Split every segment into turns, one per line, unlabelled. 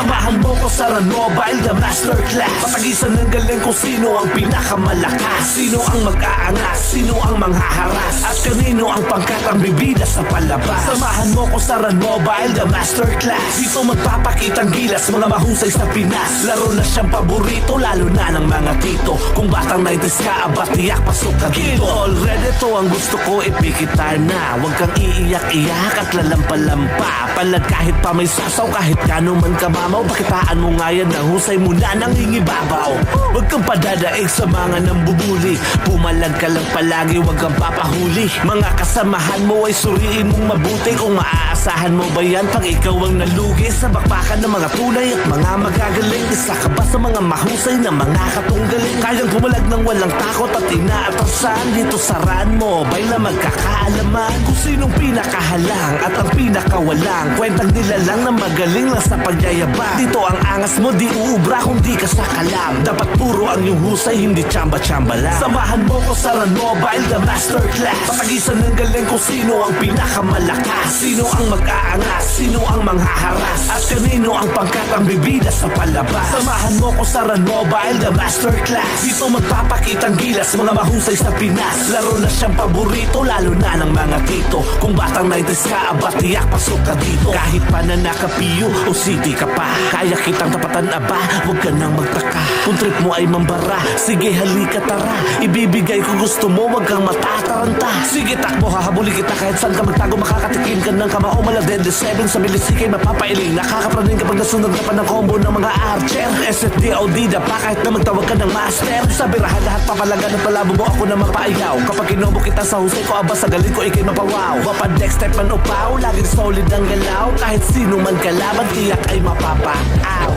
Samahan mo ko sa Run Mobile, the masterclass. Patagisan ng galing kung sino ang pinakamalakas, sino ang mag-aangas, sino ang manghaharas, at kanino ang pangkat ang bibida sa palabas. Samahan mo ko sa Run Mobile, the masterclass. Dito magpapakitang gilas, mga mahusay sa Pinas. Laro na siyang paborito, lalo na ng mga tito. Kung batang 90s ka, aba tiyak pasok ka dito. Already to ang gusto ko, ipikit time na. Huwag kang iiyak-iyak at lalampa-lampa. Palad kahit pa may sasaw, kahit kano man kamamaw. Pakitaan mo nga yan, ang husay mo na nangingibabaw. Huwag kang padadaig sa mga nambubuli. Pumalag ka lang palagi, huwag kang papahuli. Mga kasamahan mo ay suriin mong mabuti. Kung maaasahan mo ba yan pag ikaw ang nalugi sa bakbakan ng mga tunay at mga magagaling. Isa ka ba sa mga mahusay na mga katunggaling? Kayang pumalag ng walang takot at inaatrasan. Dito sa Run Mobile na magkakaalaman kung sinong pinakahalang at ang pinakawalang. Kwentang nila lang na magaling lang sa pagyayabang. Dito ang angas mo di uubra kung di ka sa kalam. Dapat puro ang iyong husay, hindi tsamba-tsamba lang. Samahan mo ko sa Run Mobile, the masterclass. Patagisan ng galing kung sino ang pinakamalakas, sino ang mag-aangas, sino ang manghaharas, at kanino ang pangkat ang bibida sa palabas. Samahan mo ko sa Run Mobile, the masterclass. Dito magpapakitang gilas, mga mahusay sa Pinas. Laro na siyang paborito, lalo na ng mga tito. Kung batang 90s ka, aba tiyak pasok ka dito. Kahit pa na nakapiyo o city ka pa, kaya kitang tapatan aba, huwag ka nang magtaka. Kung trip mo ay mambara, sige halika tara. Ibibigay ko gusto mo, huwag kang matataranta. Sige takbo, hahabuli kita kahit saan ka magtago. Makakatikim ka ng kamao, maladende 7 sa bilisikay mapapailing. Nakakapraning kapag nasunod ka pa ng combo ng mga archer. SFDOD pa kahit na magtawag ka ng master. Sa birahan lahat papalagan at palabo mo ako na mapaayaw. Kapag kinobo kita sa husay ko, aba sa galing ko ikay mapawaw. Wapad next step man upaw, laging solid ang galaw. Kahit sino man kalaban, tiyak ay mapapaaw.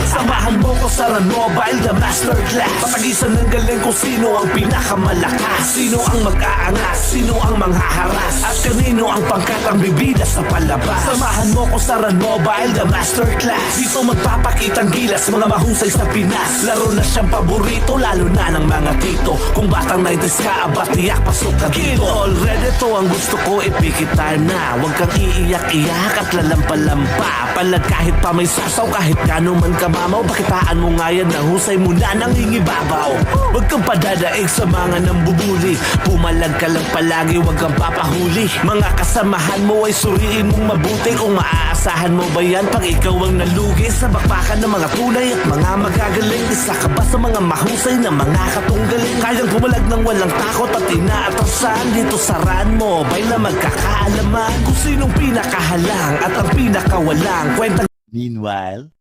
Samahan mo ko sa Run Mobile, the masterclass. Patagisan ng galing kung sino ang pinakamalakas, sino ang mag-aangas, sino ang manghaharas, at kanino ang pangkat ang bibida sa palabas. Samahan mo ko sa Run Mobile, the masterclass. Dito magpapakitang gilas, mga mahusay sa Pinas. Laro na siyang paborito, lalo na ng mga tito. Kung batang 90s ka, aba tiyak pasok ka dito. Already to ang gusto ko, ipikit time na. Huwag kang iiyak-iyak at lalampa-lampa. Palad kahit pa may sasaw, kahit kano man kamamaw. Pakitaan mo nga yan, ang husay mo na nangingibabaw. Huwag kang padadaig sa mga nambubuli. Pumalag ka lang palagi, huwag kang papahuli. Mga kasamahan mo ay suriin mong mabuti. Kung maaasahan mo ba yan pag ikaw ang nalugi sa bakbakan ng mga tunay at mga magagaling. Isa ka ba sa mga mahusay na mga katunggaling? Kayang pumalag ng walang takot at inaatrasan. Dito sa Run Mobile na magkakaalaman kung sinong pinakahalang at ang pinakawalang. Kwentang
Meanwhile,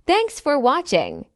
Thanks for watching.